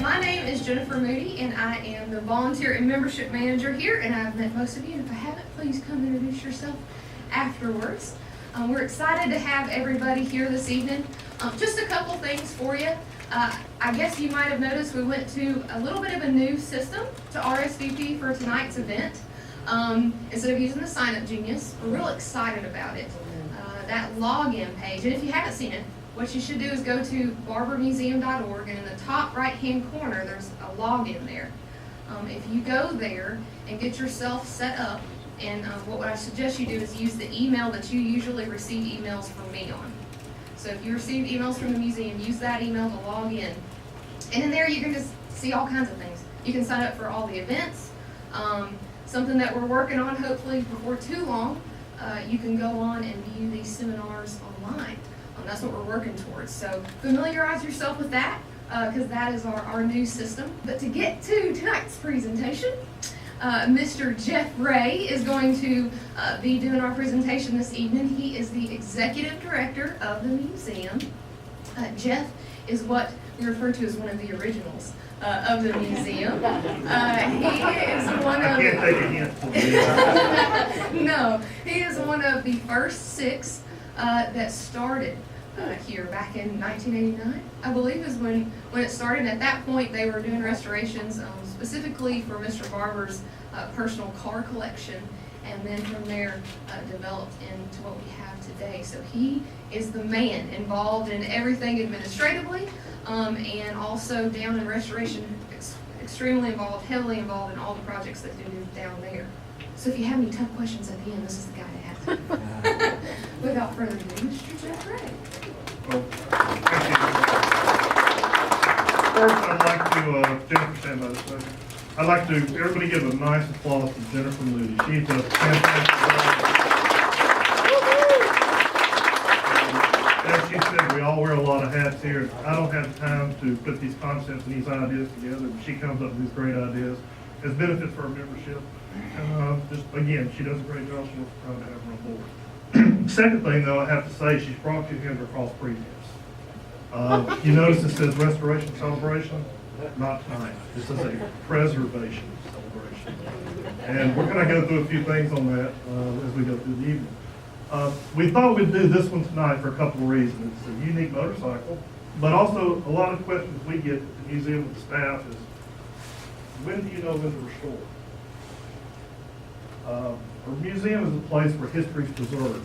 My name is Jennifer Moody, and I am the volunteer and membership manager here, and I've met most of you, and if I haven't, please come introduce yourself afterwards. We're excited to have everybody here this evening. Just a couple things for you. I guess you might have noticed we went to a little bit of a new system to RSVP for tonight's event. Instead of using the Sign Up Genius, we're real excited about it. That login page, and if you haven't seen it, what you should do is go to barbermuseum.org, and in the top right-hand corner, there's a login there. If you go there and get yourself set up, and what I suggest you do is use the email that you usually receive emails from me on. So if you receive emails from the museum, use that email to log in. And in there, you can just see all kinds of things. You can sign up for all the events. Something that we're working on, hopefully before too long, you can go on and view these seminars online. That's what we're working towards. So familiarize yourself with that, because that is our new system. But to get to tonight's presentation, Mr. Jeff Ray is going to be doing our presentation this evening. He is the executive director of the museum. Jeff is what we refer to as one of the originals of the museum. He is one of... I can't take a hint. No, he is one of the first 6 that started here back in 1989, I believe is when it started. At that point, they were doing restorations specifically for Mr. Barber's personal car collection, and then from there developed into what we have today. So he is the man involved in everything administratively, and also down in restoration, extremely involved, heavily involved in all the projects that they do down there. So if you have any tough questions at the end, this is the guy to ask. Without further ado, Mr. Jeff Ray. Well, thank you. First, I'd like to, Jennifer, stand by this way. I'd like to, everybody give a nice applause to Jennifer Moody. She's a fantastic As she said, we all wear a lot of hats here. I don't have time to put these concepts and these ideas together, but she comes up with these great ideas as benefits for our membership. And just, again, she does a great job, so we're proud to have her on board. Second thing, though, I have to say, she's brought you here to cross premiums. You notice it says restoration celebration? Not tonight. This is a preservation celebration. And we're going to go through a few things on that as we go through the evening. We thought we'd do this one tonight for a couple of reasons. It's a unique motorcycle, but also a lot of questions we get at the museum with the staff is, when do you know when to restore? Our museum is a place where history is preserved.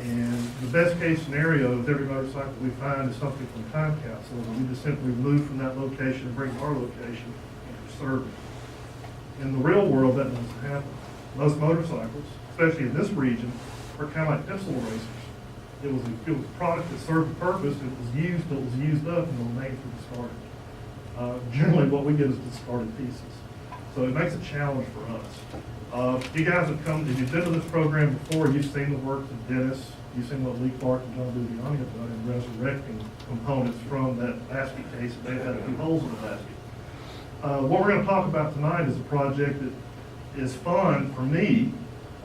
And the best case scenario with every motorcycle we find is something from time capsule, and we just simply move from that location and bring to our location and preserve it. In the real world, that doesn't happen. Most motorcycles, especially in this region, are kind of like pencil erasers. It was a product that served a purpose, it was used till it was used up, and the remains were discarded. Generally, what we get is discarded pieces. So it makes a challenge for us. You guys have come, if you've been to this program before, you've seen the work of Dennis, you've seen what Lee Clark and John Budiani have done in resurrecting components from that basket case, and they've had a few holes in the basket. What we're going to talk about tonight is a project that is fun for me,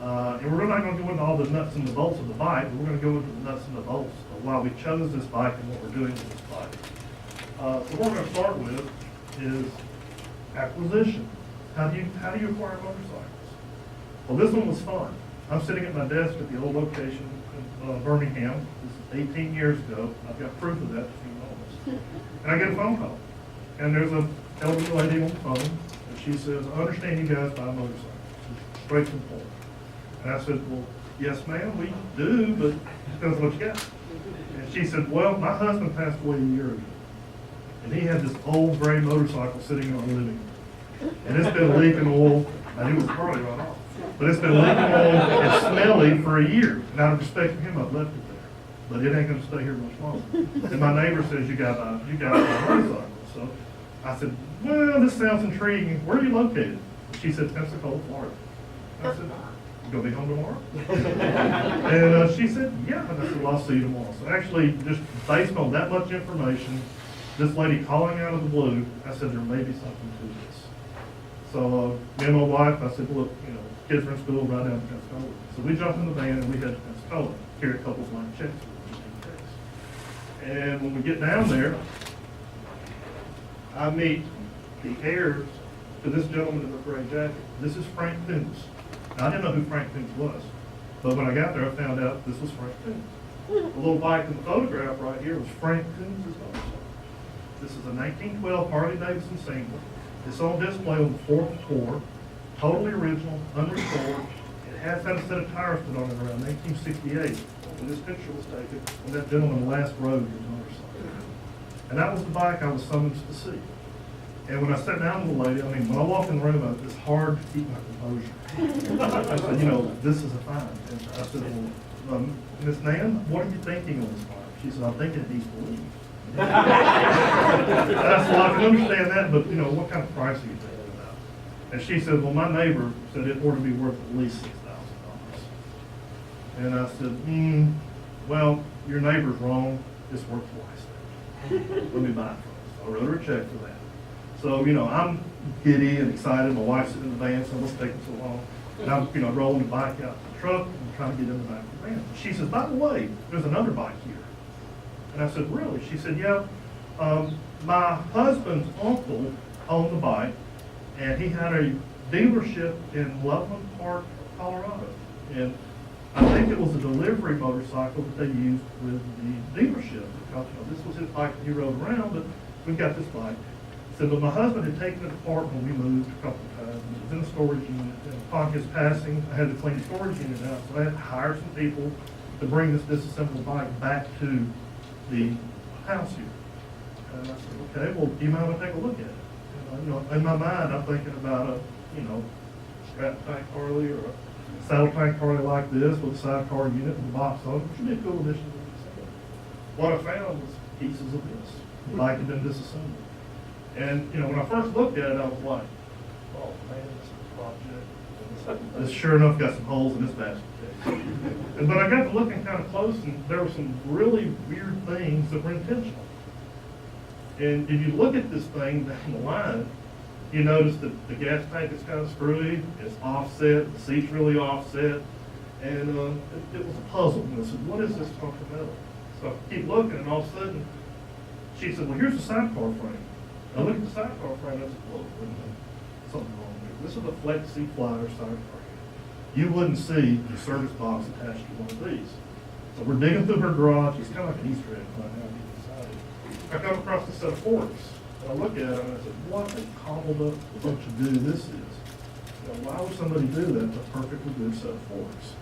and we're not going to go into all the nuts and the bolts of the bike, but we're going to go into the nuts and the bolts of why we chose this bike and what we're doing with this bike. So what we're going to start with is acquisition. How do you acquire motorcycles? Well, this one was fun. I'm sitting at my desk at the old location in Birmingham. This is 18 years ago. I've got proof of that if you know this. And I get a phone call. And there's an elderly lady on the phone, and she says, I understand you guys buy motorcycles. Straight to the point. And I said, well, yes, ma'am, we do, but it depends on what you got. And she said, well, my husband passed away a year ago. And he had this old gray motorcycle sitting in our living room. And it's been leaking oil. I knew it was Harley right off. But it's been leaking oil and smelly for a year. And out of respect for him, I've left it there. But it ain't going to stay here much longer. And my neighbor says, you got a motorcycle. So I said, well, this sounds intriguing. Where are you located? She said, Pensacola, Florida. I said, you going to be home tomorrow? And she said, yeah. And I said, well, I'll see you tomorrow. So actually, just based on that much information, this lady calling out of the blue, I said, there may be something to this. So me and my wife, I said, look, kids are in school right down to Pensacola. So we jumped in the van and we head to Pensacola, carry a couple of blank checks. And when we get down there, I meet the heirs to this gentleman in the gray jacket. This is Frank Toombs. Now, I didn't know who Frank Toombs was, but when I got there, I found out this was Frank Toombs. The little bike in the photograph right here was Frank Toombs' motorcycle. This is a 1912 Harley Davidson single. It's on display on the fourth floor, totally original, unrestored. It has had a set of tires put on it around 1968 when this picture was taken, when that gentleman last rode his motorcycle. And that was the bike I was summoned to see. And when I sat down with the lady, I mean, when I walked in the room, it's hard to keep my composure. I said, you know, this is a find. And I said, well, Miss Nan, what are you thinking on this bike? She said, I'm thinking it needs to leave. I said, well, I can understand that, but, you know, what kind of price are you thinking about? And she said, well, my neighbor said it ought to be worth at least $6,000. And I said, well, your neighbor's wrong. It's worth twice that. Let me buy it first. I wrote her a check for that. So, you know, I'm giddy and excited. My wife's sitting in the van, so what's taking so long? And I'm, you know, rolling the bike out to the truck and trying to get in the back of the van. She says, by the way, there's another bike here. And I said, really? She said, yeah. My husband's uncle owned the bike, and he had a dealership in Loveland Park, Colorado. And I think it was a delivery motorcycle that they used with the dealership, because, you know, this was his bike that he rode around, but we got this bike. He said, but my husband had taken it apart when we moved a couple of times. It was in a storage unit, and upon his passing, I had to clean the storage unit out, so I had to hire some people to bring this disassembled bike back to the house here. And I said, okay, well, do you mind if I take a look at it? And, you know, in my mind, I'm thinking about a, you know, strap tank Harley or a saddle tank Harley like this with a sidecar unit and a box on it, which would be a cool addition to the disassembled. What I found was pieces of this. The bike had been disassembled. And, you know, when I first looked at it, I was like, oh man, this is a project. This sure enough got some holes in this basket. But I got to looking kind of close, and there were some really weird things that were intentional. And if you look at this thing down the line, you notice that the gas tank is kind of screwy, it's offset, the seat's really offset, and it was a puzzle. And I said, what is this funky metal? So I keep looking, and all of a sudden, she said, well, here's the sidecar frame. I look at the sidecar frame, and I said, whoa, wait a minute, something wrong here. This is a Flexi Flyer sidecar. You wouldn't see the service box attached to one of these. So we're digging through her garage. It's kind of like an Easter egg right now. I come across a set of forks, and I look at them, and I said, what a cobbled up bunch of goo this is. You know, why would somebody do that to a perfectly good set of forks?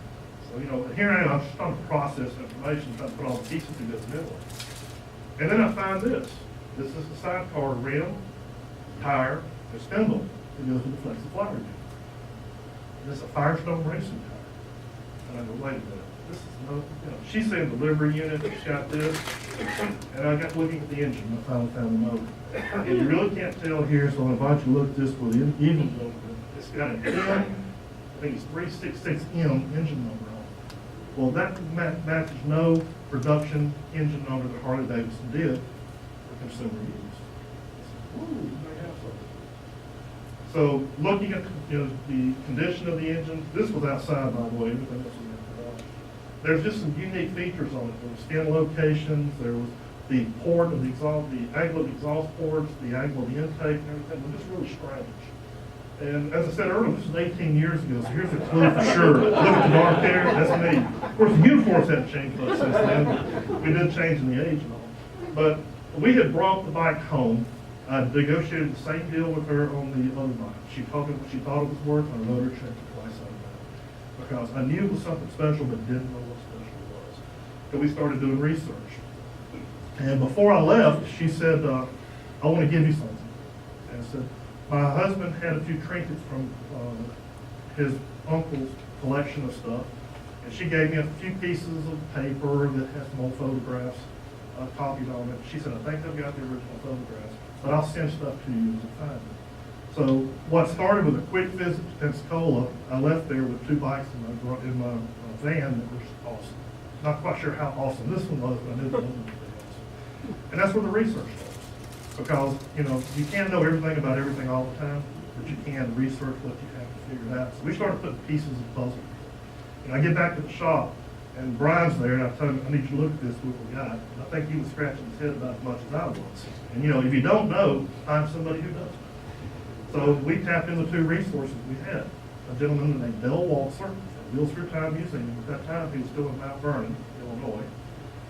So, you know, here I am, I'm just trying to process information, trying to put all the pieces together. And then I find this. This is the sidecar rim, tire, and spindle that goes with the Flexi Flyer unit. This is a Firestone racing tire. And I go, wait a minute, this is no, you know, she's saying delivery unit, she's got this. And I got looking at the engine, and I finally found the motor. And you really can't tell here, so I invite you to look at this with the engine number. It's got an M, I think it's 366M engine number on it. Well, that matches no production engine number that Harley Davidson did for consumer use. I said, ooh, you may have something. So looking at, you know, the condition of the engine, this was outside, by the way, everything else was in the garage. There's just some unique features on it. There was skin locations, there was the port of the exhaust, the angle of the exhaust ports, the angle of the intake and everything. It was just really strange. And as I said earlier, this was 18 years ago, so here's a clue for sure. Look at the dark hair, that's me. Of course, the uniforms haven't changed much since then. We did change in the age and all. But we had brought the bike home. I negotiated the same deal with her on the other bike. She told me what she thought it was worth, and I wrote her a check twice on that. Because I knew it was something special, but didn't know what special it was. So we started doing research. And before I left, she said, I want to give you something. And I said, my husband had a few trinkets from his uncle's collection of stuff. And she gave me a few pieces of paper that has some old photographs copied on it. She said, I think I've got the original photographs, but I'll send stuff to you as I find it. So what started with a quick visit to Pensacola, I left there with two bikes in my van that were awesome. Not quite sure how awesome this one was, but I knew the other one was awesome. And that's where the research starts. Because, you know, you can't know everything about everything all the time, but you can research what you have to figure it out. So we started putting pieces of the puzzle. And I get back to the shop, And Brian's there, and I told him, I need you to look at this, what we got. And I think he was scratching his head about as much as I was. And you know, if you don't know, find somebody who does. So we tapped into two resources we had. A gentleman named Dale Waltzer at Wheels Through Time Museum. At that time, he was still in Mount Vernon, Illinois.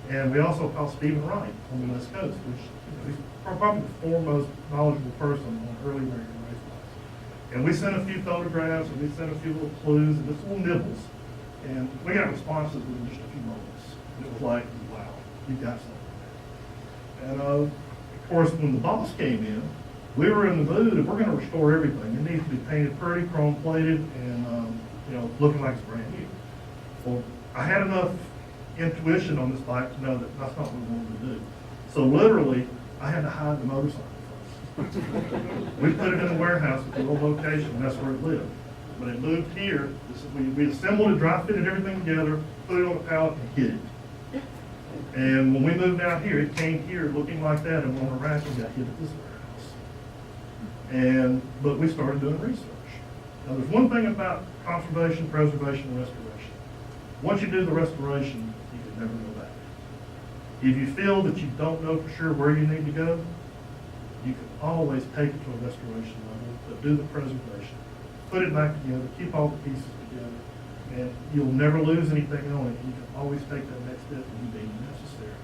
And we also called Stephen Wright on the West Coast, which he's probably the foremost knowledgeable person on early American race bikes. And we sent a few photographs, and we sent a few little clues, and just little nibbles. And we got responses within just a few moments. And it was like, wow, you got something. And of course, when the boss came in, we were in the mood, and we're going to restore everything. It needs to be painted pretty, chrome plated, and you know, looking like it's brand new. Well, I had enough intuition on this bike to know that that's not what we wanted to do. So literally, I had to hide the motorcycle first. We put it in the warehouse at the old location, and that's where it lived. When it moved here, we assembled it, dry fitted everything together, put it on a pallet, and hid it. And when we moved out here, it came here looking like that, and on a rack, and got hid at this warehouse. But we started doing research. Now, there's one thing about conservation, preservation, and restoration. Once you do the restoration, you can never go back. If you feel that you don't know for sure where you need to go, you can always take it to a restoration level, but do the preservation. Put it back together, keep all the pieces together, and you'll never lose anything on it. You can always take that next step when you deem necessary.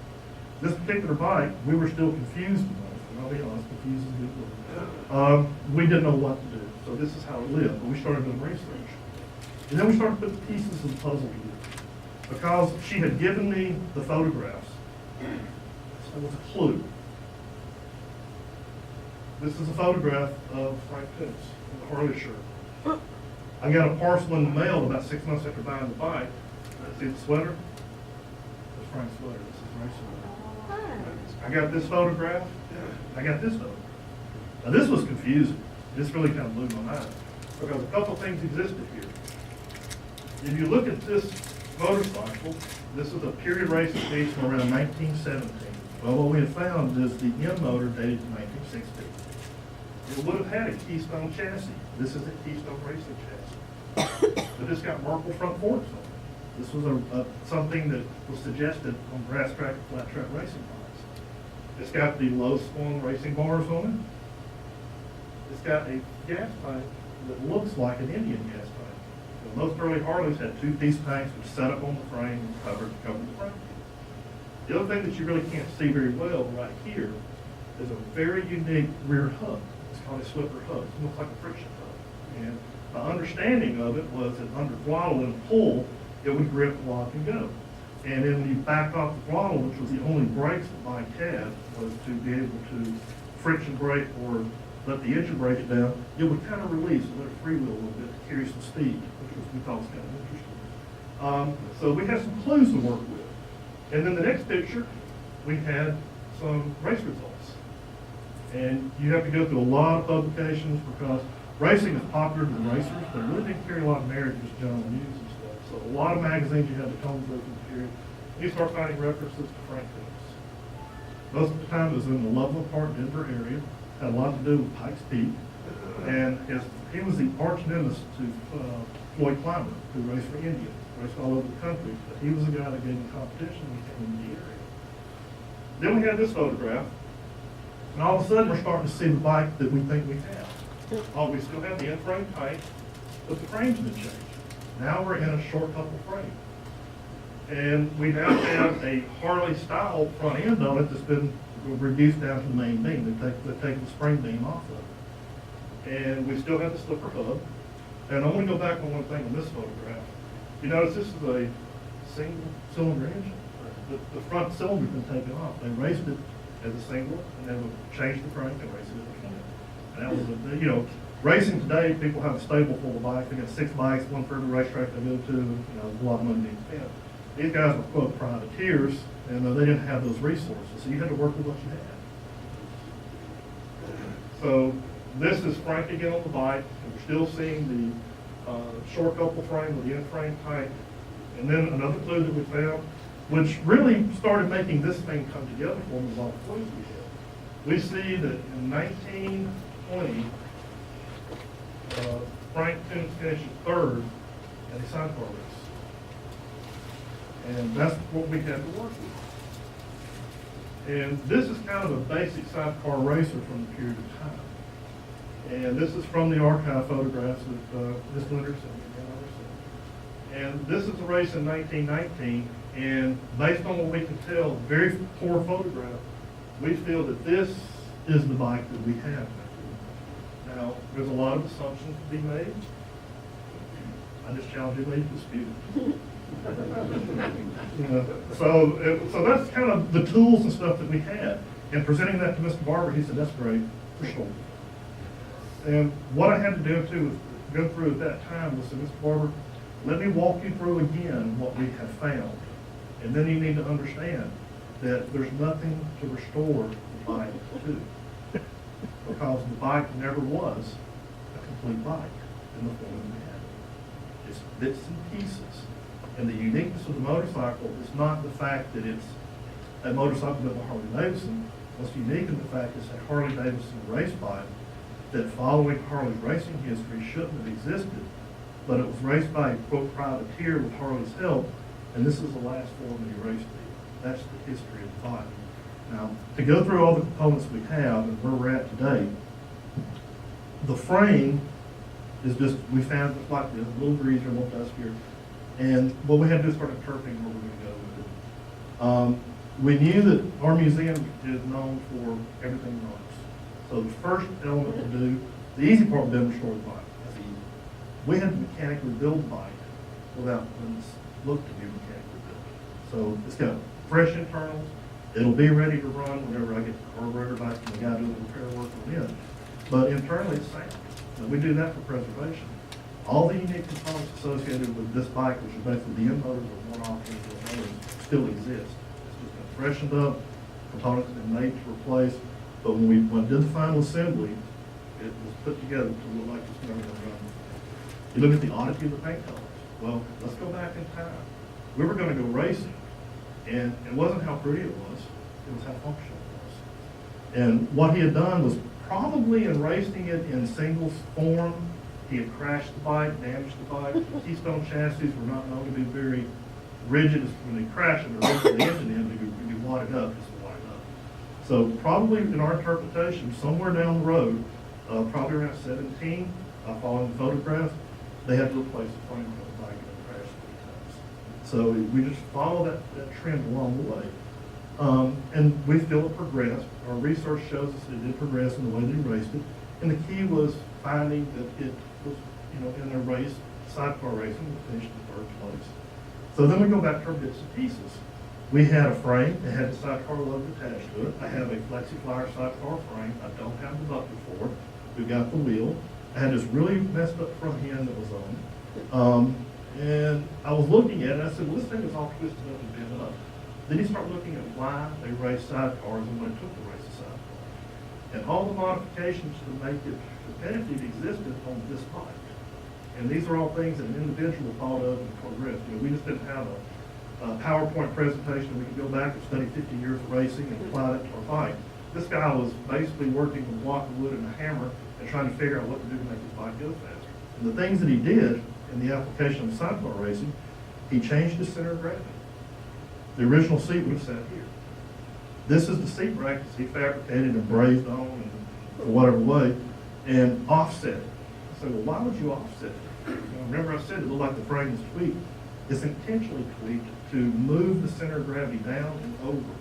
This particular bike, we were still confused about it, and I'll be honest, confused as we were. We didn't know what to do, so this is how it lived, but we started doing research. And then we started putting pieces of the puzzle together. Because she had given me the photographs, so it was a clue. This is a photograph of Frank Pitts in the Harley shirt. I got a parcel in the mail about 6 months after buying the bike. See the sweater? That's Frank's sweater. This is Frank's sweater. I got this photograph. I got this photograph. Now this was confusing. This really kind of blew my mind because a couple things existed here. If you look at this motorcycle, this is a period racing piece from around 1917. Well, what we have found is the M motor dated to 1960. It would have had a Keystone chassis. This is a Keystone racing chassis. But it's got Merkle front forks on it. This was something that was suggested on grass track and flat track racing bikes. It's got the low swung racing bars on it. It's got a gas tank that looks like an Indian gas tank. Most early Harleys had two-piece tanks which set up on the frame and covered the frame. The other thing that you really can't see very well right here is a very unique rear hub. It's called a slipper hub. It looks like a friction hub. And my understanding of it was that under throttle and pull, it would grip, lock, and go. And then when you back off the throttle, which was the only brakes the bike had, was to be able to friction brake or let the engine brake down, it would kind of release and let it freewheel a little bit to carry some speed, which we thought was kind of interesting. So we had some clues to work with. And then the next picture, we had some race results. And you have to go through a lot of publications because racing is popular to the racers, but it really didn't carry a lot of merit to just general news and stuff. So a lot of magazines you had to comb through the period. You start finding references to Frank Pitts. Most of the time it was in the Loveland Park, Denver area. Had a lot to do with Pikes Peak. And he was the arch nemesis to Floyd Clymer, who raced for India, raced all over the country. But he was the guy that gave him competition when he came into the area. Then we had this photograph. And all of a sudden, we're starting to see the bike that we think we have. Oh, we still have the end frame tight, but the frame's been changed. Now we're in a short couple frame. And we now have a Harley-style front end on it that's been reduced down to the main beam. They've taken the spring beam off of it. And we still have the slipper hub. And I want to go back on one thing on this photograph. You notice this is a single cylinder engine. The front cylinder's been taken off. They raced it as a single, and then we changed the crank and raced it as a twin. And that was you know, racing today, people have a stable full of bikes. They got 6 bikes, one for every racetrack they go to. You know, a lot of money being spent. These guys were, quote, privateers, and they didn't have those resources, so you had to work with what you had. So this is Frank again on the bike, and we're still seeing the short couple frame with the end frame tight. And then another clue that we found, which really started making this thing come together for me, was all the clues we had. We see that in 1920, Frank finished third at a sidecar race. And that's what we had to work with. And this is kind of a basic sidecar racer from the period of time. And this is from the archive photographs that Ms. Leonard sent me. And this is a race in 1919, and based on what we can tell, very poor photograph, we feel that this is the bike that we have. Now, there's a lot of assumptions to be made. I just challenge anybody to dispute it. So that's kind of the tools and stuff that we had. And presenting that to Mr. Barber, he said, that's great, for sure. And what I had to do too, was go through at that time was say, Mr. Barber, let me walk you through again what we have found. And then you need to understand that there's nothing to restore the bike to. Because the bike never was a complete bike in the form that we had it. It's bits and pieces. And the uniqueness of the motorcycle is not the fact that it's a motorcycle built by Harley Davidson. What's unique in the fact is a Harley Davidson race bike that following Harley's racing history shouldn't have existed, but it was raced by a quote privateer with Harley's help, and this is the last form that he raced in. That's the history of the bike. Now, to go through all the components we have and where we're at today, the frame is just, we found it like this, a little greasier, a little dustier, and what we had to do is start interpreting where we're going to go with it. We knew that our museum is known for everything ropes. So the first element to do, the easy part would be to restore the bike. That's easy. We had to mechanically build the bike without letting it look to be mechanically built. So it's got fresh internals. It'll be ready to run whenever I get the carburetor back and the guy doing the repair work on it. But internally it's sound. And we do that for preservation. All the unique components associated with this bike, which is basically the end motors of one-off individual motors, still exist. It's just been freshened up, components have been made to replace. But when we did the final assembly, it was put together to look like it's never going to run. You look at the oddity of the paint colors. Well, let's go back in time. We were going to go racing, and it wasn't how pretty it was how functional it was. And what he had done was probably in racing it in singles form, he had crashed the bike, damaged the bike. The Keystone chassis were not known to be very rigid. When they crash it, or the engine in, to be wadded up, just wadded up. So probably in our interpretation, somewhere down the road, probably around 17, following the photograph, they had to replace the frame of the bike and it crashed 3 times. So we just follow that trend along the way. And we feel it progressed. Our research shows us that it did progress in the way they raced it. And the key was finding that it was, in a race, sidecar racing, we finished in 3rd place. So then we go back to our bits and pieces. We had a frame that had the sidecar logo attached to it. I have a FlexiFlyer sidecar frame. I don't have the buckle for it. We've got the wheel. I had this really messed up front end that was on. And I was looking at it, and I said, well, this thing is all twisted up and bent up. Then you start looking at why they race sidecars and when it took to race a sidecar. And all the modifications to make it competitive existed on this bike. And these are all things that an individual thought of and progressed. We just didn't have a PowerPoint presentation. We could go back and study 50 years of racing and apply it to our bike. This guy was basically working with a block of wood and a hammer and trying to figure out what to do to make his bike go faster. And the things that he did in the application of sidecar racing, he changed the center of gravity. The original seat would have sat here. This is the seat brackets he fabricated and brazed on in whatever way and offset it. I said, well, why would you offset it? Remember I said it looked like the frame was tweaked. It's intentionally tweaked to move the center of gravity down and over.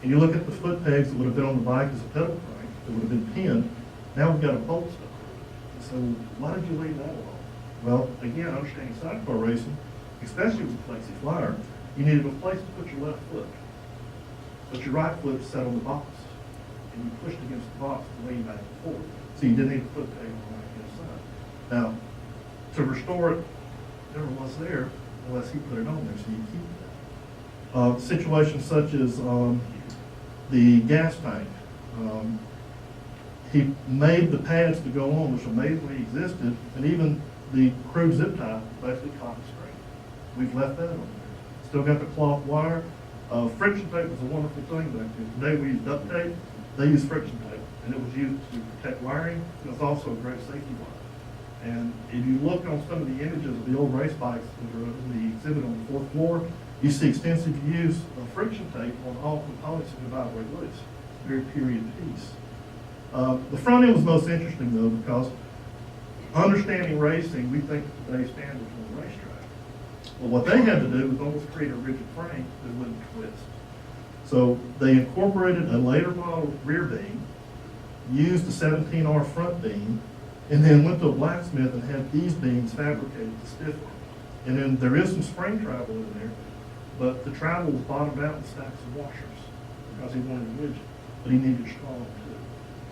And you look at the foot pegs that would have been on the bike as a pedal crank, that would have been pinned. Now we've got a bolt stuck on it. So why did you leave that alone? Well, again, understanding sidecar racing, especially with the FlexiFlyer, you needed a place to put your left foot. But your right foot sat on the box. And you pushed against the box to lean back and forth. So you didn't need to put the peg on the right hand side. Now, to restore it, never was there unless he put it on there, so you keep that. Situations such as the gas tank. He made the pads to go on, which amazingly existed, and even the crude zip tie, basically cotton string. We've left that on there. Still got the cloth wire. Friction tape was a wonderful thing back then. Today we use duct tape. They use friction tape, and it was used to protect wiring. It was also a great safety wire. And if you look on some of the images of the old race bikes that are in the exhibit on the 4th floor, You see extensive use of friction tape on all components of the vibrate loose. Very period piece. The front end was most interesting though, because understanding racing, we think of today's standards on the racetrack. Well, what they had to do was almost create a rigid frame that wouldn't twist. So they incorporated a later model rear beam, used a 17R front beam, and then went to a blacksmith and had these beams fabricated to stiffen. And then there is some spring travel in there, but the travel was bottomed out in stacks of washers because he wanted it rigid, but he needed strong too.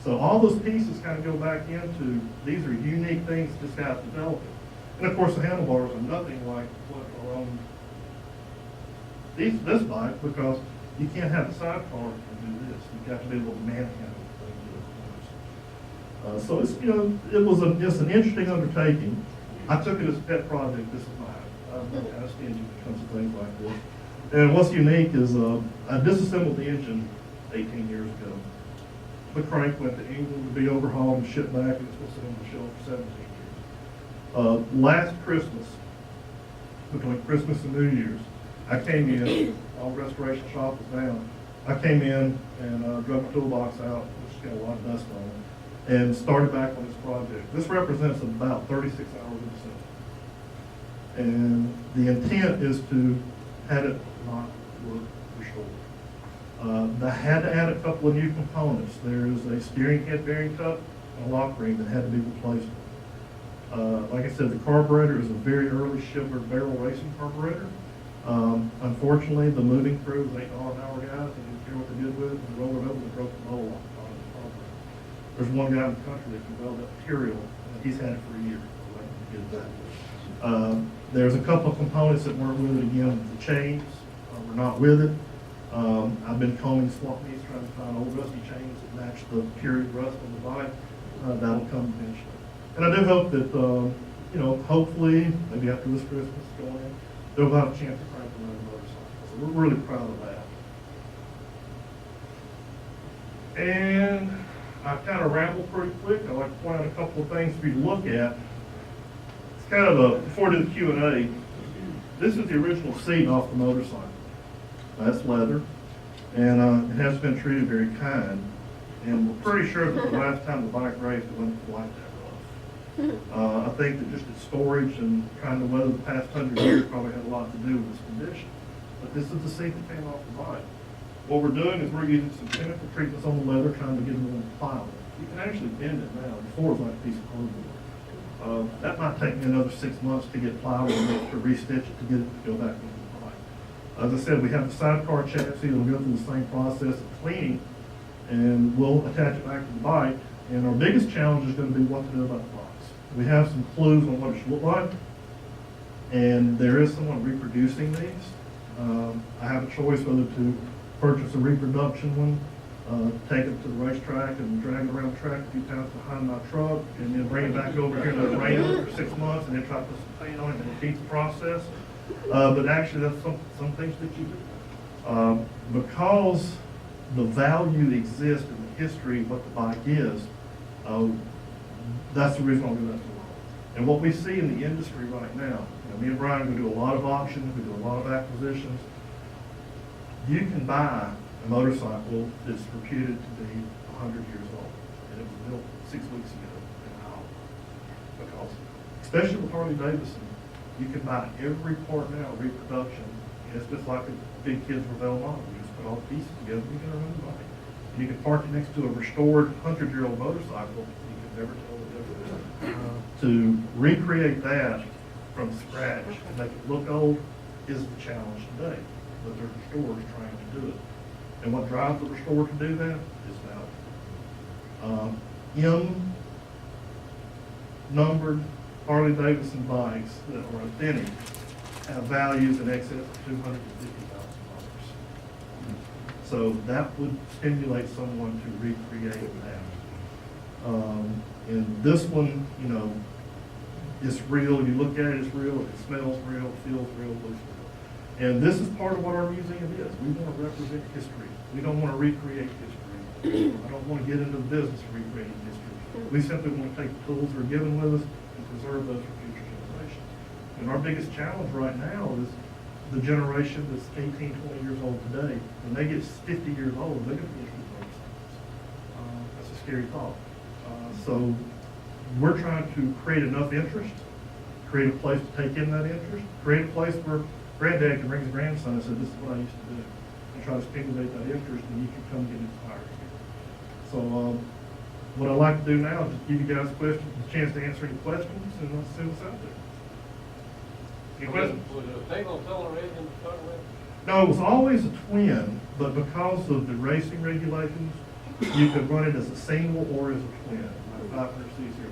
So all those pieces kind of go back into, these are unique things this guy's developing. And of course the handlebars are nothing like what are on this bike, because you can't have a sidecar and do this. You've got to be able to manhandle the thing to the corners. So it's, you know, it's an interesting undertaking. I took it as a pet project. This is mine. I'm kind of stingy when it comes to things like this. And what's unique is I disassembled the engine 18 years ago. The crank went to England to be overhauled and shipped back, and it's supposed to sit on the shelf for 17 years. Last Christmas, between Christmas and New Year's, I came in, all restoration shop was down. I came in and drug my toolbox out, which got a lot of dust on it, and started back on this project. This represents about 36 hours of assembly. And the intent is to have it not work restored. I had to add a couple of new components. There's a steering head bearing cup and a lock ring that had to be replaced. Like I said, the carburetor is a very early Schindler barrel racing carburetor. Unfortunately, the moving crew was $8 an hour guys, and didn't care what they did with it, and rolled it over and broke the mold off the carburetor. There's one guy in the country that can weld that material, and he's had it for a year. So I can get that. There's a couple of components that weren't with it again. The chains were not with it. I've been combing swap meets trying to find old rusty chains that match the period rust on the bike. That'll come eventually. And I do hope that, you know, hopefully, maybe after this Christmas going in, they'll have a chance to crank them on a motorcycle. So we're really proud of that. And I kind of rambled pretty quick. I'd like to point out a couple of things for you to look at. It's kind of a, before I do the Q&A, this is the original seat off the motorcycle. That's leather, and it has been treated very kind. And we're pretty sure that the last time the bike raced, it wasn't quite that rough. I think that just its storage and trying to weather the past 100 years probably had a lot to do with its condition. But this is the seat that came off the bike. What we're doing is we're using some chemical treatments on the leather, trying to get it on the plywood. You can actually bend it now. Before it was like a piece of cardboard. That might take me another 6 months to get plywood to restitch it to get it to go back on the bike. As I said, we have the sidecar chassis. It'll go through the same process of cleaning, and we'll attach it back to the bike. And our biggest challenge is going to be what to do about the box. We have some clues on what it should look like, and there is someone reproducing these. I have a choice whether to purchase a reproduction one, take it to the racetrack and drag it around the track a few times behind my truck, and then bring it back over here to the rain for 6 months, and then try to put some paint on it and repeat the process. But actually, that's some things that you do. Because the value exists in the history of what the bike is, that's the reason why we do that. And what we see in the industry right now, you know, me and Brian, we do a lot of auctions, we do a lot of acquisitions. You can buy a motorcycle that's reputed to be 100 years old, and it was built 6 weeks ago in Holland. Because, especially with Harley Davidson, you can buy every part now, reproduction, and it's just like a big kid's Revell model. You just put all the pieces together and you get a run bike. And you can park it next to a restored 100-year-old motorcycle, you can never tell the difference. To recreate that from scratch and make it look old is the challenge today, but the restorer is trying to do it. And what drives the restorer to do that is value. M-numbered Harley Davidson bikes that are authentic have values in excess of $250,000. So that would stimulate someone to recreate that. And this one, you know, it's real. You look at it, it's real. It smells real. It feels real. Looks real. And this is part of what our museum is. We want to represent history. We don't want to recreate history. I don't want to get into the business of recreating history. We simply want to take the tools that are given with us and preserve those for future generations. And our biggest challenge right now is the generation that's 18, 20 years old today, when they get 50 years old, they're going to be issued motorcycles. That's a scary thought. So we're trying to create enough interest, create a place to take in that interest, create a place where granddad can bring his grandson and say, this is what I used to do, and try to stimulate that interest, and you can come get inspired here. So what I'd like to do now is just give you guys a chance to answer any questions, and let's see what's out there. Any questions? Was it a single cylinder engine to start with? No, it was always a twin, but because of the racing regulations, you could run it as a single or as a twin, like 500cc or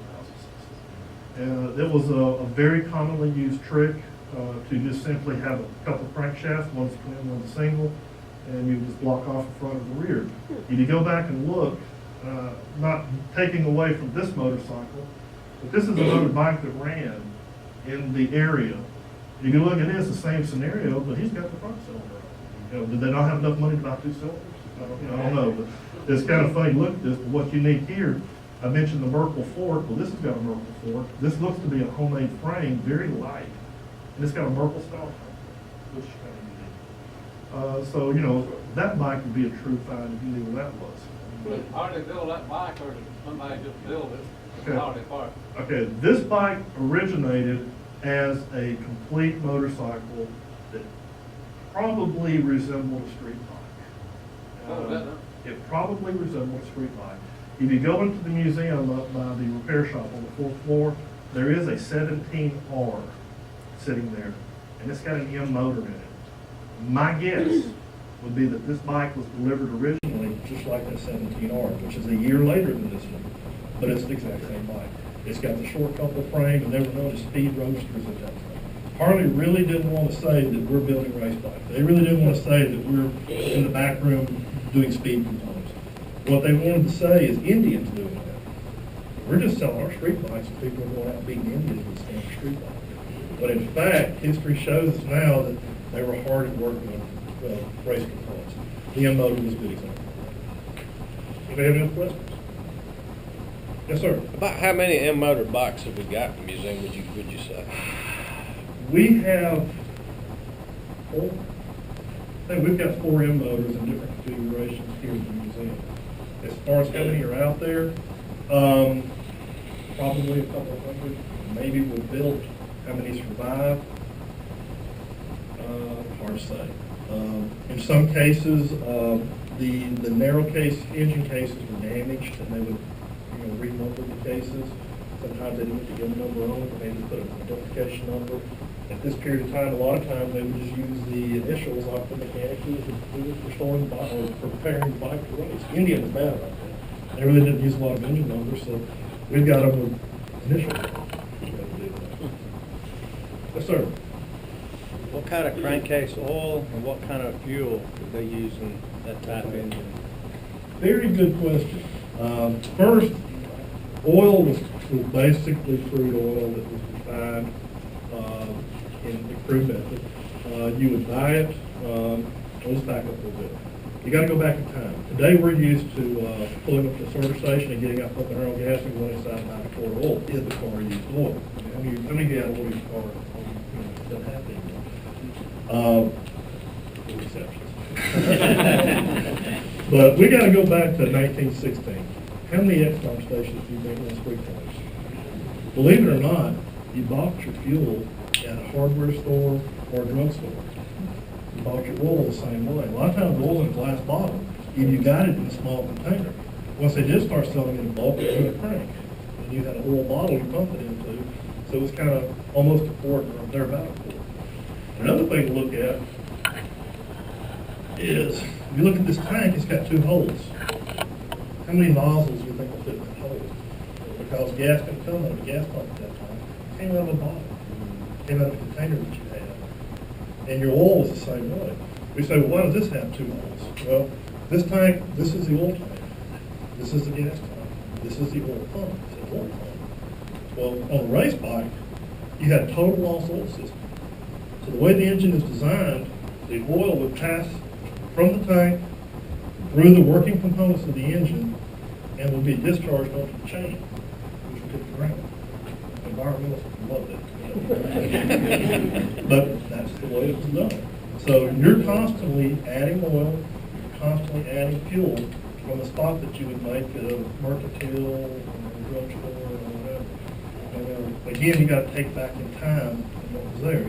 1000cc. It was a very commonly used trick to just simply have a couple of crankshafts, one's a twin, one's a single, and you just block off the front and the rear. If you go back and look, not taking away from this motorcycle, but this is a motorbike that ran in the area. You can look at this, the same scenario, but he's got the front cylinder. You know, did they not have enough money to buy two cylinders? I don't know, but it's kind of funny to look at this. But what's unique here, I mentioned the Merkle fork. Well, this has got a Merkle fork. This looks to be a homemade frame, very light, and it's got a Merkle style frame, which is kind of unique. So you know, that bike would be a true find if you knew where that was. Did Harley build that bike, or did somebody just build it? Okay. Harley part? Okay, this bike originated as a complete motorcycle that probably resembled a street bike. It probably resembled a street bike. If you go into the museum up by the repair shop on the 4th floor, there is a 17R sitting there, and it's got an M motor in it. My guess would be that this bike was delivered originally just like that 17R, which is a year later than this one, but it's the exact same bike. It's got the short couple frame, and they were known as speed roadsters at that time. Harley really didn't want to say that we're building race bikes. They really didn't want to say that we're in the back room doing speed components. What they wanted to say is Indians doing that. We're just selling our street bikes, and people are going out beating Indians with standard street bikes. But in fact, history shows us now that they were hard at work on race components. The M motor was a good example. Anybody have any questions? Yes, sir. About how many M motor bikes have we got in the museum, would you say? We have four. I think we've got 4 M motors in different configurations here at the museum. As far as how many are out there, probably a couple of hundred. Maybe we'll build. How many survive? Hard to say. In some cases, the narrow case engine cases were damaged, and they would renumber the cases. Sometimes they didn't get a number on it, but maybe put an identification number. At this period of time, a lot of times they would just use the initials off the mechanic who was restoring the bike or preparing the bike to race. Indian was bad about that. They really didn't use a lot of engine numbers, so we've got them with initials. Yes, sir. What kind of crankcase oil and what kind of fuel did they use in that type of engine? Very good question. First, oil was basically crude oil that was refined in the crude method. You would buy it. Let's back up a little bit. You got to go back in time. Today we're used to pulling up to the service station and getting out, putting the oil gas and going inside and buying a quart of oil. Is the car used oil? How many get out of oil car? Doesn't happen anymore. Exceptions. But we got to go back to 1916. How many Exxon stations do you think in street cars? Believe it or not, you bought your fuel at a hardware store or a drugstore. You bought your oil the same way. A lot of times oil in a glass bottle. If you got it in a small container. Once they did start selling it in bulk, it was a crank. And you had an oil bottle you pump it into. So it was kind of almost a quart or thereabout a quart. Another thing to look at is, if you look at this tank, it's got 2 holes. How many nozzles do you think will fit in that hole? Because gas can come out of a gas pump at that time. It came out of a bottle. It came out of a container that you had. And your oil is the same way. We say, well, why does this have 2 holes? Well, this tank, this is the oil tank. This is the gas tank. This is the oil pump. It's an oil pump. Well, on a race bike, you had a total loss oil system. So the way the engine is designed, the oil would pass from the tank through the working components of the engine and will be discharged onto the chain, which will hit the ground. Environmentalists love that. But that's the way it was done. So you're constantly adding oil, you're constantly adding fuel from a stop that you would make at a mercantile or a drugstore or whatever. And again, you got to take back in time what was there.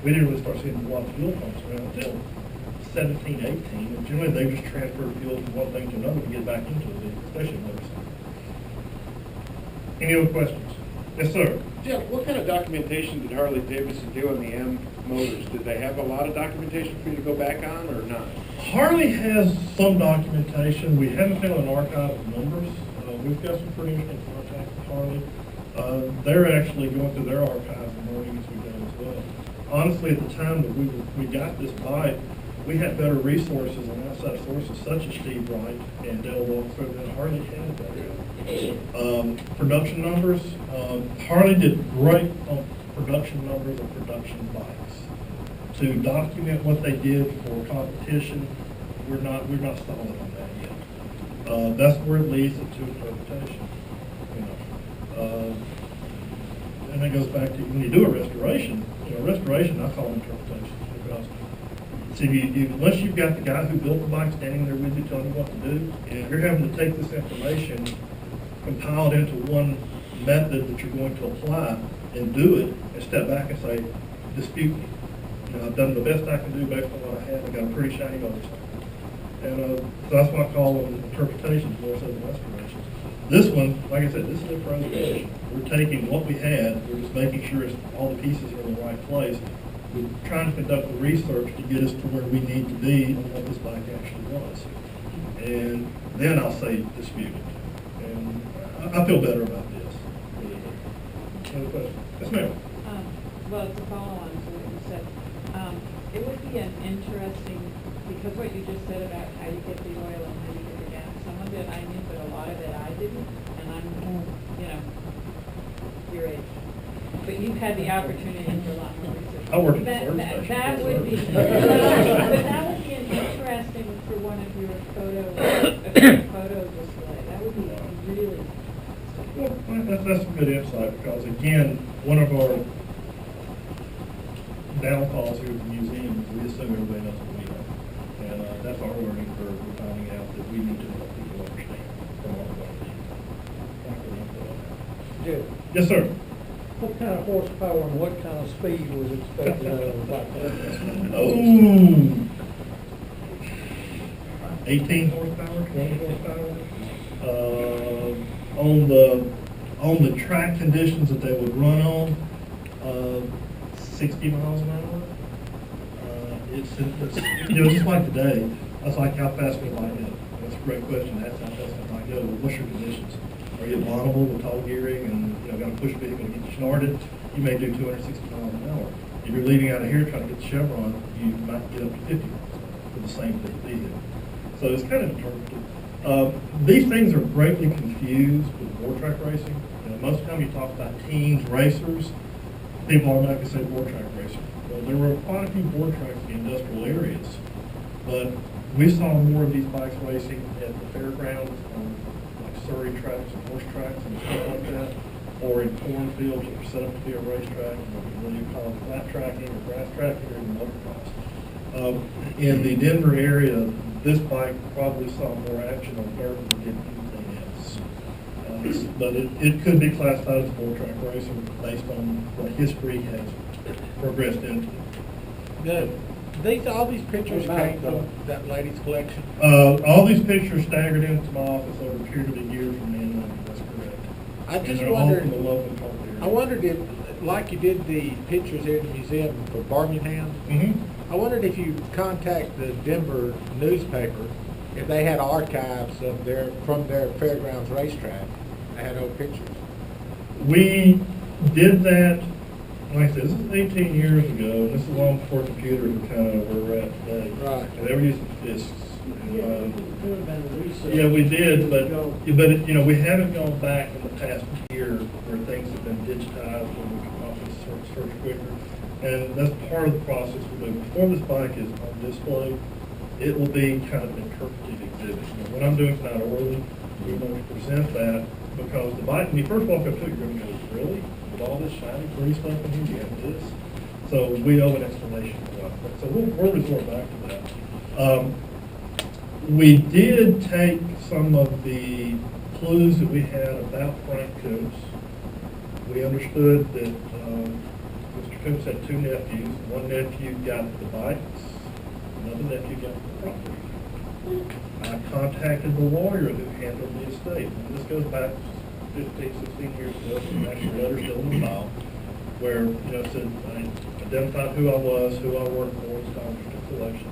We didn't really start seeing a lot of fuel pumps around until 17, 18, and generally they just transfer fuel from one thing to another to get back into the vehicle, especially motorcycle. Any other questions? Yes, sir. Yeah, what kind of documentation did Harley Davidson do on the M motors? Did they have a lot of documentation for you to go back on or not? Harley has some documentation. We haven't found an archive of numbers. We've got some pretty interesting contacts with Harley. They're actually going through their archives and learning as we go as well. Honestly, at the time that we got this bike, we had better resources and outside sources such as Steve Wright and Dale Walker than Harley had that. Production numbers, Harley did great on production numbers of production bikes. To document what they did for competition, we're not solid on that yet. That's where it leads it to interpretation. And it goes back to when you do a restoration, I call it interpretation because unless you've got the guy who built the bike standing there with you telling you what to do, you're having to take this information, compile it into one method that you're going to apply and do it, and step back and say, dispute me. I've done the best I can do based on what I have. I got a pretty shiny motorcycle. And so that's why I call them interpretations more so than restorations. This one, like I said, this is a preservation. We're taking what we had, we're just making sure all the pieces are in the right place. We're trying to conduct the research to get us to where we need to be on what this bike actually was. And then I'll say dispute it. And I feel better about this. Any other questions? Yes, ma'am. Well, to follow on to what you said, it would be an interesting, because what you just said about how you get the oil and how you get the gas, some of it I knew, but a lot of it I didn't, and I'm, your age. But you've had the opportunity to do a lot more research. I work at the That- service that- station. That would be, but that would be an interesting for one of your photo display. That would be really. Well, that's some good insight because, again, one of our downfalls here at the museum is we assume everybody knows what we know. And that's our learning curve. We're finding out that we need to help people understand from our point of view. Jim, Yes, sir. what kind of horsepower and what kind of speed was expected out of a bike like that? Oh, 18 horsepower, 20 horsepower. On the track conditions that they would run on, 60 miles an hour. It's just like today. That's like how fast can a bike go? That's a great question. That's how fast can a bike go. Well, what's your conditions? Are you vulnerable with tall gearing and got a push vehicle to get you started? You may do 260 miles an hour. If you're leaving out of here trying to get the Chevron, you might get up to 50 miles an hour for the same big vehicle. So it's kind of interpretive. These things are greatly confused with board track racing. Most of the time you talk about teams, racers, people automatically say board track racing. Well, there were quite a few board tracks in the industrial areas, but we saw more of these bikes racing at the fairgrounds on like Surrey tracks and horse tracks and stuff like that, or in cornfields that were set up to be a racetrack, whether you call it flat tracking or grass tracking or even motocross. In the Denver area, this bike probably saw more action on dirt than it did anything else. But it could be classified as board track racing based on what history has progressed into. All these pictures came from that lady's collection? All these pictures staggered into my office over a period of a year from the end. That's correct. I And just they're all wondered, from the local park area. I wondered if, like you did the pictures here in the museum for Birmingham, Mm-hmm. I wondered if you contact the Denver newspaper, if they had archives of from their fairgrounds racetrack. They had old pictures. We did that, like I said, this is 18 years ago, and this is long before computers were kind of where we're at today. Right. And they were using discs. Yeah, we did, but we haven't gone back in the past year where things have been digitized and we can probably search quicker. And that's part of the process we do. Before this bike is on display, it will be kind of an interpretive exhibit. What I'm doing tonight orally, we're going to present that because the bike, when you first walk up to it, you're going to go, really? With all this shiny, pretty stuff in here, you have this? So we owe an explanation for that. So we'll resort back to that. We did take some of the clues that we had about Frank Coombs. We understood that Mr. Coombs had two nephews. One nephew got the bikes, another nephew got the property. I contacted the lawyer who handled the estate. And this goes back 15, 16 years ago, some actual letters still in the file, where, said, I identified who I was, who I worked for, it's Congress collection,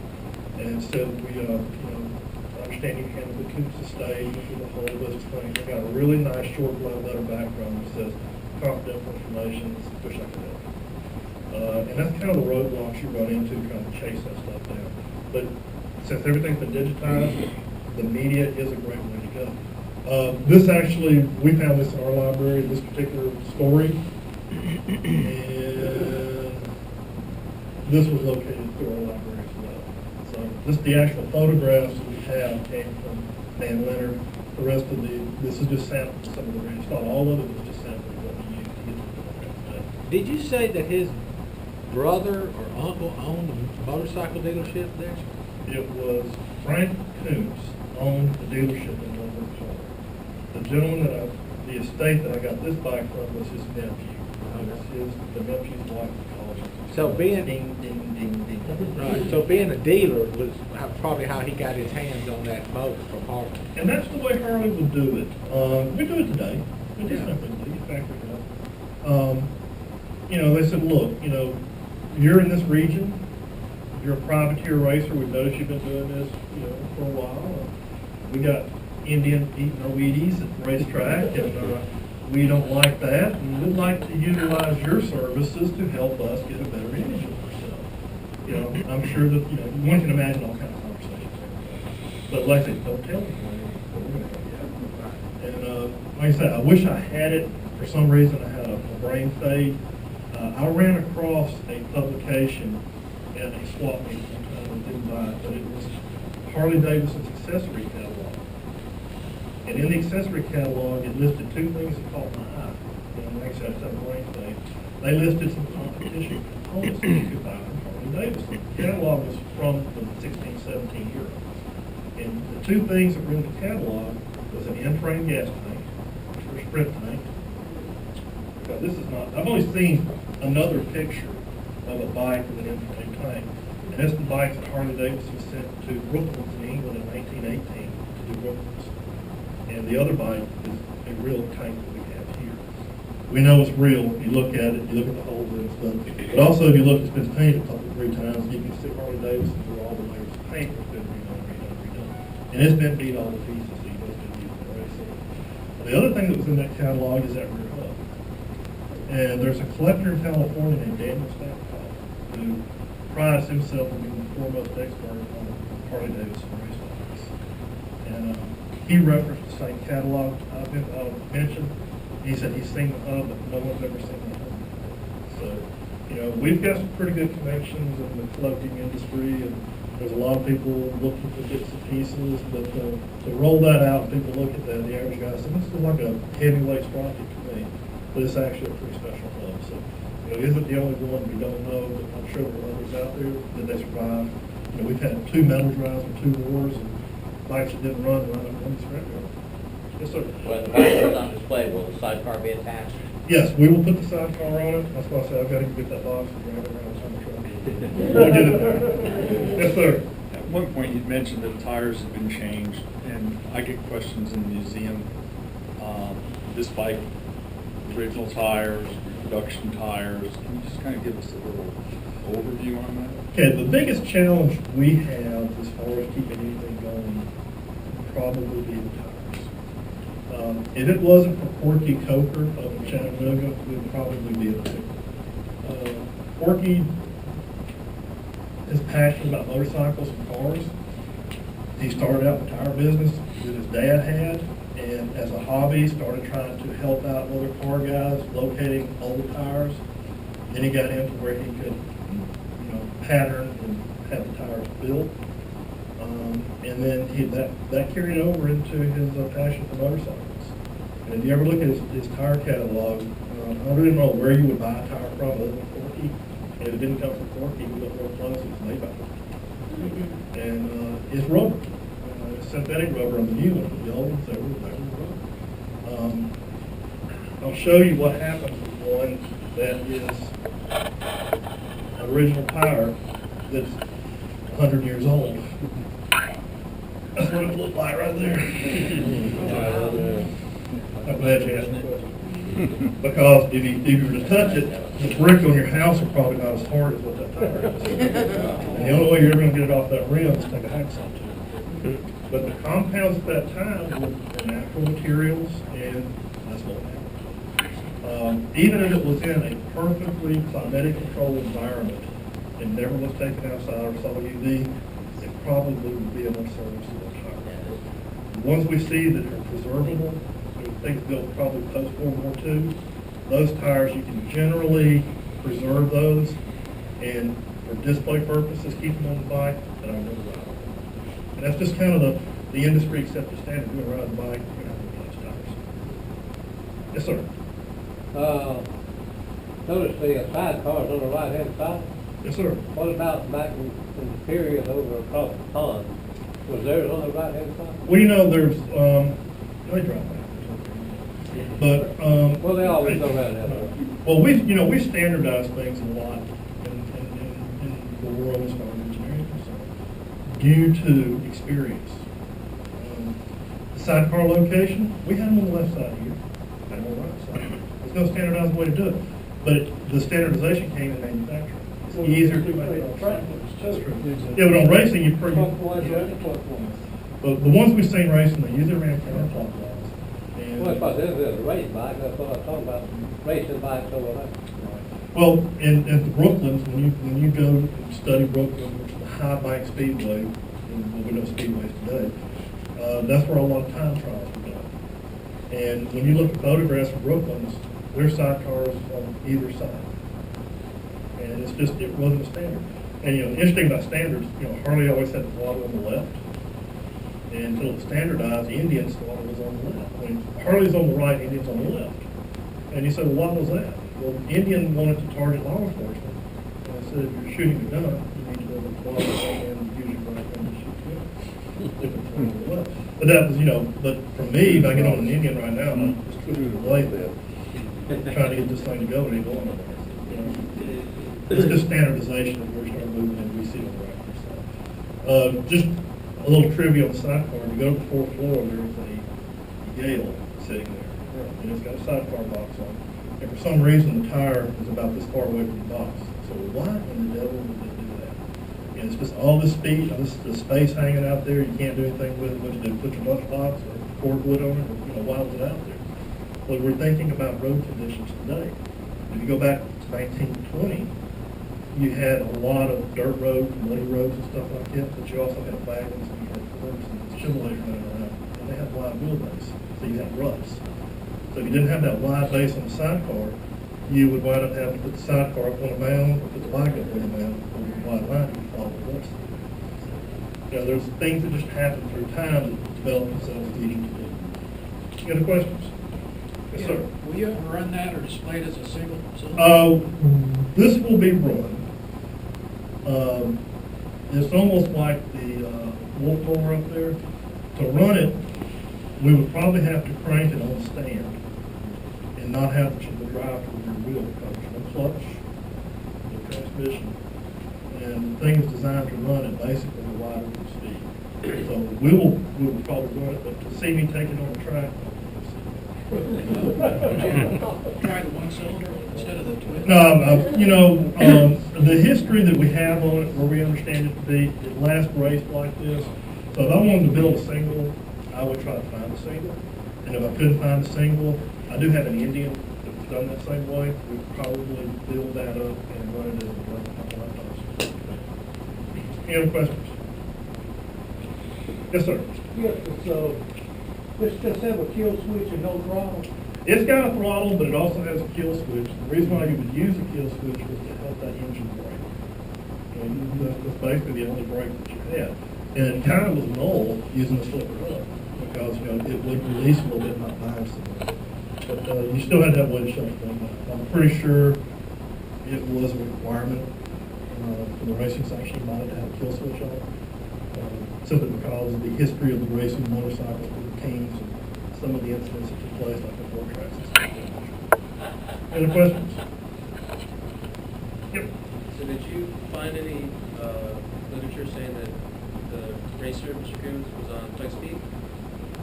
and said, I understand you handled the Coombs estate, with a whole list of things. I got a really nice short letter back from him that says, confidential information, wish I could help. And that's kind of the roadblocks you run into trying to chase that stuff down. But since everything's been digitized, the media is a great way to go. This actually, we found this in our library, this particular story, and this was located through our library as well. So this, the actual photographs that we have came from Dan Leonard. The rest of this is just samples of some of the range. Not all of it was just samples of what we used to get the photograph. Did you say that his brother or uncle owned a motorcycle dealership there? It was Frank Coombs owned the dealership in Lombard, Florida. The gentleman the estate that I got this bike from was his nephew. The nephew's wife college. So being ding, ding, ding, ding. right, so being a dealer was probably how he got his hands on that motor from Harley. And that's the way Harley would do it. We do it today. We do something to get factory up. They said, look, you're in this region. You're a privateer racer. We've noticed you've been doing this, for a while. We got Indian eating our Wheaties at the racetrack, and we don't like that. And we'd like to utilize your services to help us get a better image of ourselves. I'm sure that, one can imagine all kinds of conversations. But like I said, don't tell anyone what we're going to have. And like I said, I wish I had it. For some reason, I had a brain fade. I ran across a publication at a swap meet sometime, I didn't buy it, but it was Harley Davidson's accessory catalog. And in the accessory catalog, it listed two things that caught my eye. Like I said, I had a brain fade. They listed some competition components that you could buy from Harley Davidson. The catalog was from the 16, 17 year olds. And the two things that were in the catalog was an in-frame gas tank, or a sprint tank. Now, this is not, I've only seen another picture of a bike with an in-frame tank. And that's the bike that Harley Davidson sent to Brooklands in England in 1918 to do Brooklands. And the other bike is a real tank that we have here. We know it's real. You look at it, you look at the holes in it and stuff. But also, if you look, it's been painted a couple, 3 times. You can see Harley Davidson through all the layers of paint that's been redone. And it's been beat all to pieces, so you know it's been used in racing. The other thing that was in that catalog is that rear hub. And there's a collector in California named Daniel Stackpole who prides himself on being the foremost expert on Harley Davidson Race bikes. And he referenced the same catalog I've mentioned. He said he's seen the hub, but no one's ever seen the hub before. So, we've got some pretty good connections in the collecting industry, and there's a lot of people looking for bits and pieces, but to roll that out, people look at that, the average guy says, this is like a heavyweight sprocket to me, but it's actually a pretty special hub. So, is it the only one? We don't know, but I'm sure there are others out there that they survived. We've had 2 medal drives and 2 wars, and bikes that didn't run around the scrapyard. Yes, sir. When the bike is on display, will the sidecar be attached? Yes, we will put the sidecar on it. That's why I said I've got to get that box and drive it around on the truck. We'll get it there. Yes, sir. At one point, you'd mentioned that tires have been changed, and I get questions in the museum. This bike, original tires, production tires. Can you just kind of give us a little overview on that? Okay, the biggest challenge we have as far as keeping anything going would probably be the tires. If it wasn't for Porky Coker up in Chattanooga, we'd probably be a pickle. Porky is passionate about motorcycles and cars. He started out in the tire business that his dad had, and as a hobby started trying to help out other car guys locating old tires. Then he got into where he could, pattern and have the tires built. And then that carried over into his passion for motorcycles. And if you ever look at his tire catalog, I really don't know where you would buy a tire from other than Porky. And and it didn't come from Corky, we looked real close, it was Maybach. And it's rubber, it's synthetic rubber on the new one, the old ones, they were rubber. I'll show you what happens with one that is an original tire that's 100 years old. That's what it looked like right there. I'm glad you asked the question. Because if you were to touch it, the brick on your house are probably not as hard as what that tire is. And the only way you're ever going to get it off that rim is take a hacksaw to it. But the compounds at that time were natural materials, and that's what happened. Even if it was in a perfectly climatic controlled environment and never was taken outside or saw UV, it probably would be a much serviceable tire. The ones we see that are preservable, things built probably post-World War II, those tires, you can generally preserve those, and for display purposes, keep them on the bike, and I really ride them. And that's just kind of the industry accepted standard. You're going to ride the bike, you're going to have to replace tires. Yes, sir. Notice the sidecars on the right-hand side. Yes, sir. What about back in the period over across the pond? Was theirs on the right-hand side? Well, you know, there's, they drive back. But, Well, they always go around that way. well, we standardize things a lot in the world as far as engineering is concerned, due to experience. The sidecar location, we have them on the left side here, and on the right side. There's no standardized way to do it, but the standardization came in manufacturing. It's easier to make. That's true. Yeah, but on racing, you pretty. But the ones we've seen racing, they usually ran counterclockwise. Well, I thought this is a race bike, that's what I was talking about, racing bikes over there. Well, in the Brooklands, when you go and study Brooklyn, which is the high bike speedway, and we know speedways today, that's where a lot of time trials were done. And when you look at photographs of Brooklands, there's sidecars on either side. And it wasn't a standard. And interesting about standards, Harley always had the throttle on the left. And until it was standardized, the Indian's throttle was on the left. When Harley's on the right, Indian's on the left. And you said, well, why was that? Well, Indian wanted to target law enforcement. And I said, if you're shooting a gun, you need to go to the throttle and use your right hand to shoot the gun. But that was, but for me, if I get on an Indian right now, I'm just twisting the blade there, trying to get this thing to go, and it ain't going nowhere. It's just standardization that we're starting moving, and we see on the right side. Just a little trivia on the sidecar. If you go to the fourth floor, there's a Yale sitting there, and it's got a sidecar box on it. And for some reason, the tire is about this far away from the box. So why in the devil would they do that? And it's just all this speed, the space hanging out there. You can't do anything with it. What you do? Put your lunchbox or cordwood on it, or why was it out there? Well, we're thinking about road conditions today. If you go back to 1920. You had a lot of dirt roads, muddy roads and stuff like that, but you also had wagons and you had Fords and Chevrolets running around. And they had wide wheelbase, so you had ruts. So if you didn't have that wide base on the sidecar, you would wind up having to put the sidecar up on a mound or put the bike up on a mound or a wide line to follow the ruts. There's things that just happen through time that develop themselves leading to it. You got any questions? Yes, sir. Will you ever run that or display it as a single cylinder? This will be run. It's almost like the wolf mower up there. To run it, we would probably have to crank it on a stand and not have the drive to the rear wheel because there's no clutch, no transmission. And the thing is designed to run at basically a wide open speed. So we will probably run it, but to see me take it on the track, Try the one cylinder instead of the twin? No, the history that we have on it, where we understand it to be, it last raced like this. So if I wanted to build a single, I would try to find a single. And if I couldn't find a single, I do have an Indian that's done that same way. We'd probably build that up and run it as a like. Any other questions? Yes, sir. Yes, so this just have a kill switch and no throttle? It's got a throttle, but it also has a kill switch. The reason why you would use a kill switch was to help that engine brake. And that's basically the only brake that you had. And it kind of was null using a slipper hook because it would release a little bit, not bind something. But you still had that way to shut it down. I'm pretty sure it was a requirement from the racing section wanted to have a kill switch on it. Simply because of the history of the racing motorcycles with the teams and some of the incidents that took place, like the four tracks and stuff. Any questions? Yep. So did you find any literature saying that the racer, Mr. Coombs, was on Tux Peak?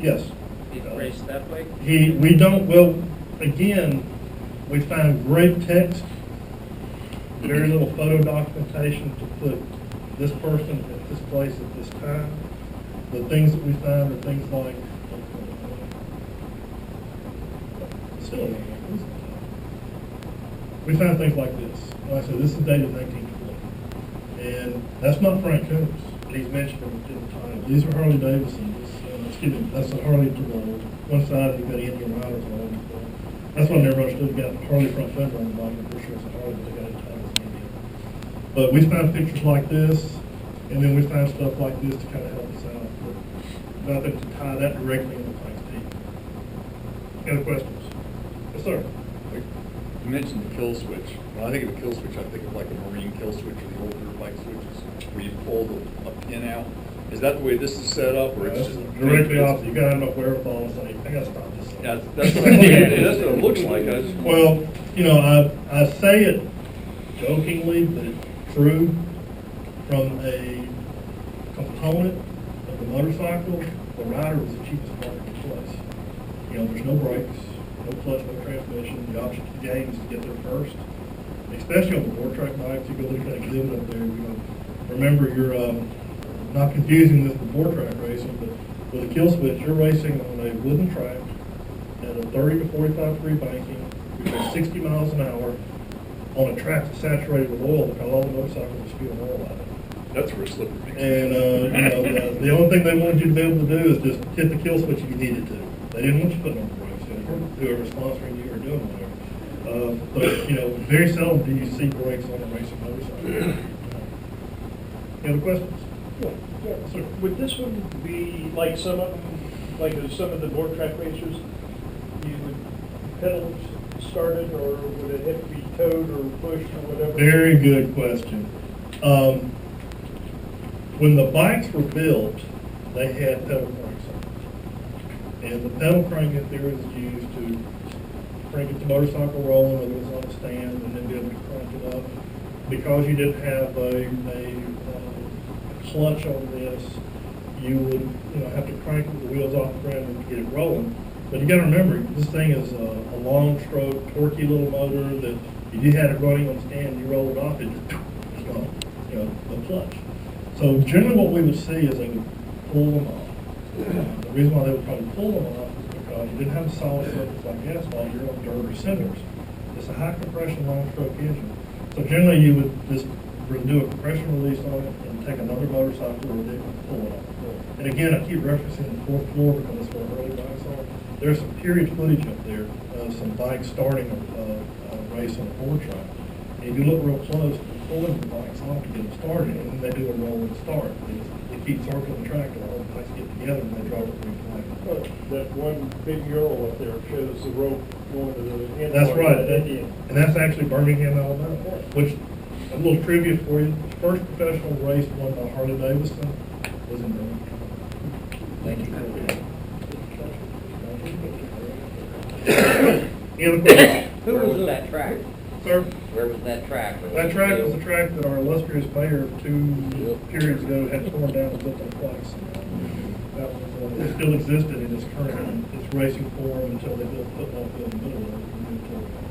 Yes. He raced that way? We don't, well, again, we found great text, very little photo documentation to put this person at this place at this time. The things that we found are things like, still, we found things like this. Like I said, this is dated 1920. And that's not Frank Coombs, but he's mentioned in the title. These are Harley Davidsons. That's a Harley to the one side, you've got Indian Riders on it. That's why I never understood, you got Harley front fender on the bike, I'm pretty sure it's a Harley, but they got it titled as Indian. But we found pictures like this, and then we found stuff like this to kind of help us out, but nothing to tie that directly into Frank's team. Any other questions? Yes, sir. You mentioned the kill switch. When I think of a kill switch, I think of like a marine kill switch or the older bike switches, where you pull a pin out. Is that the way this is set up, or it's just directly opposite? You gotta have enough wherewithal to say, I gotta stop this. Yeah, that's what I think. That's what it looks like. Well, you know, I say it jokingly, but it's true. From a component of the motorcycle, the rider is the cheapest part of the place. You know, there's no brakes, no clutch, no transmission. The object of the game is to get there first. Especially on the board track bikes, you go look at that exhibit up there. You know, remember you're not confusing this with board track racing, but with a kill switch, you're racing on a wooden track at a 30 to 45 degree banking. You go 60 miles an hour on a track that's saturated with oil because all the motorcycles are spewing oil out of it. That's where it's slippery. And, you know, the only thing they wanted you to be able to do is just hit the kill switch if you needed to. They didn't want you putting on the brakes, whoever's sponsoring you or doing whatever. But, you know, very seldom do you see brakes on a racing motorcycle. Any other questions? Yeah, so would this one be like some of them, like some of the board track racers, you would pedals started, or would it have to be towed or pushed or whatever? Very good question. When the bikes were built, they had pedal cranks on them. And the pedal crank up there is used to crank the motorcycle rolling, whether it was on a stand, and then be able to crank it up. Because you didn't have a clutch on this, you would have to crank the wheels off the ground to get it rolling. But you got to remember, this thing is a long stroke, torquey little motor that if you had it running on stand, you roll it off, it's gone. No clutch. So generally what we would see is they would pull them off. The reason why they would probably pull them off is because you didn't have a solid surface like asphalt, you're on dirt or cinders. It's a high compression, long stroke engine. So generally you would just do a compression release on it and take another motorcycle or they would pull it off. And again, I keep referencing the fourth floor because that's where early bikes are. There's some period footage up there of some bikes starting a race on a board track. And if you look real close, they're pulling the bikes off to get them started, and then they do a roll and start. They keep circling the track and all the bikes get together and they drop a green flag. That one big mural up there shows the rope going to the end. That's right. And that's actually Birmingham, Alabama, which, a little trivia for you, the first professional race won by Harley Davidson was in Birmingham. Thank you. Any other questions? Where was that track? Sir? Where was that track? That track was the track that our illustrious mayor 2 periods ago had torn down and built in place. That was, it still existed in its current, its racing form until they built a football field in the middle of it. And then tore it down.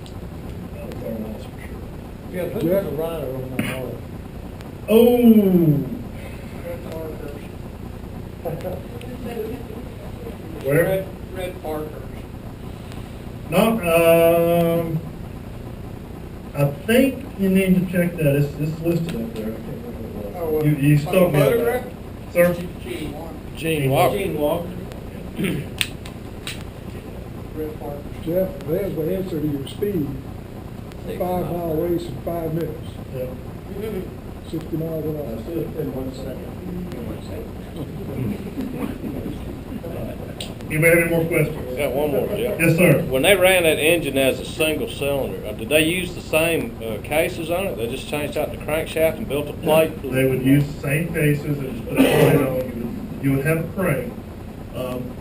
That was our loss for sure. Yeah, who was the rider on that horse? Oh! Where? Red Parker. No, I think you need to check that. It's listed up there. I can't remember what it was. You stumped me on that. Sir? Gene Walker. Gene Walker. Red Parker. Jeff, there's the answer to your speed. 5-mile race in 5 minutes. Yeah. 60 miles an hour. That's it. In 1 second. Any Anybody have any more questions? Got one more, Jeff. Yes, sir. When they ran that engine as a single cylinder, did they use the same cases on it? They just changed out the crankshaft and built a plate? They would use the same cases and just put a plate on. You would have a crane.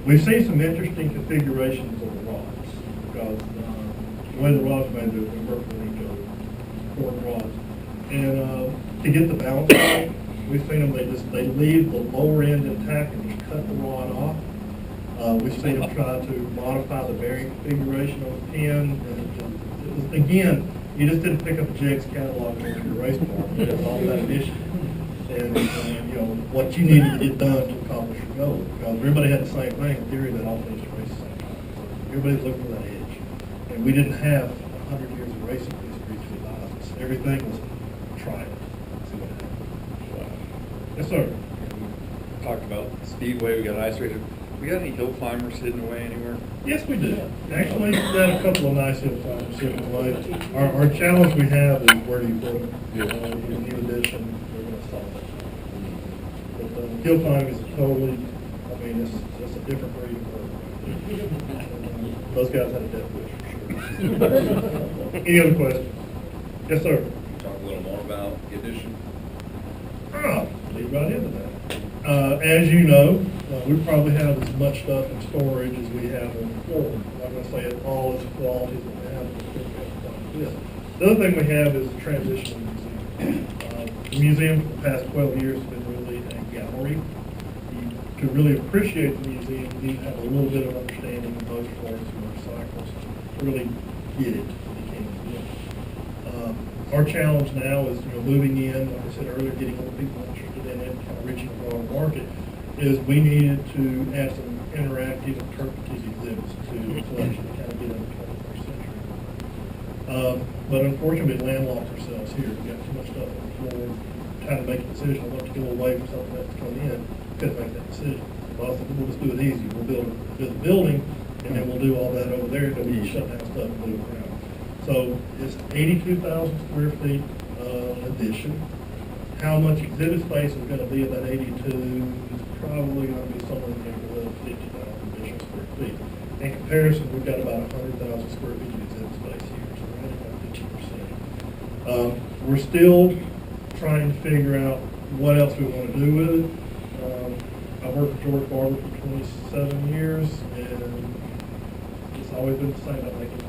We've seen some interesting configurations of the rods because the way the rods are made, they work with each other, fork rods. And to get the balance right, we've seen them, they leave the lower end intact and just cut the rod off. We've seen them try to modify the bearing configuration on the pin. And again, you just didn't pick up a JX catalog and go to your race bar. It was all about initiative. And you know, what you needed to get done to accomplish your goal. Because everybody had the same thing, in theory, that all finished the race the same time. So everybody's looking for that edge. And we didn't have 100 years of racing history to advise us. Everything was try it. See what happens. Yes, sir. Talked about Speedway, we got ice racer. We got any hill climbers hidden away anywhere? Yes, we do. Actually, we've got a couple of nice hill climbers sitting away. Our challenge we have is where do you put them? In the new edition, we're going to solve it. But hill climbing is totally, I mean, it's a different breed of bird. Those guys had a death wish for sure. Any other questions? Yes, sir. Talk a little more about the addition. Lead right into that. As you know, we probably have as much stuff in storage as we have on the floor. I'm not going to say it all is quality that we have, but we have quite a bit. The other thing we have is the transition museum. The museum for the past 12 years has been really a gallery. To really appreciate the museum, you need to have a little bit of understanding of motorsports and motorcycles to really get it. Our challenge now is, moving in, like I said earlier, getting other people interested in it, kind of reaching a broader market, is we needed to add some interactive interpretive exhibits to the collection to kind of get into the 21st century. But unfortunately, we landlocked ourselves here. We've got too much stuff on the floor, trying to make a decision. I'd love to go away from something else to come in. Couldn't make that decision. Well, I said, we'll just do it easy. We'll build a building, and then we'll do all that over there, then we can shut down stuff and move around. So it's 82,000 square feet addition. How much exhibit space is going to be of that 82 is probably going to be somewhere in the neighborhood of 50,000 additional square feet. In comparison, we've got about 100,000 square feet of exhibit space here, so we're at about 50%. We're still trying to figure out what else we want to do with it. I've worked with George Barber for 27 years, and it's always been the same about making money.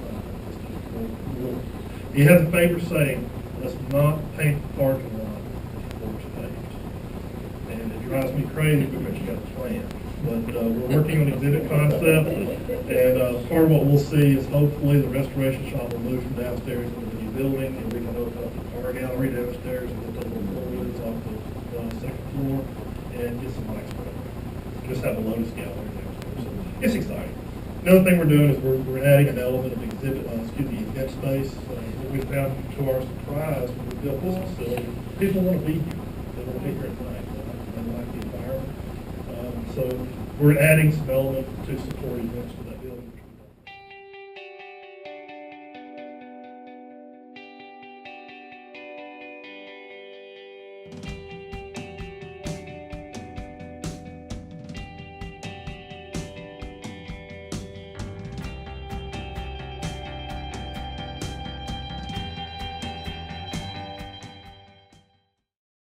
You have the famous saying, let's not paint the parking lot before it's paved. And it drives me crazy because you got a plan. But we're working on exhibit concept, and part of what we'll see is hopefully the restoration shop will move from downstairs into the new building, and we can open up the car gallery downstairs and get the little floorboards off the second floor and get some lights put up. Just have a Lotus gallery downstairs. So it's exciting. Another thing we're doing is we're adding an element of event space. What we found to our surprise when we built this facility, people want to be here. They want to be here at night. They like the environment. So we're adding some element to support events today.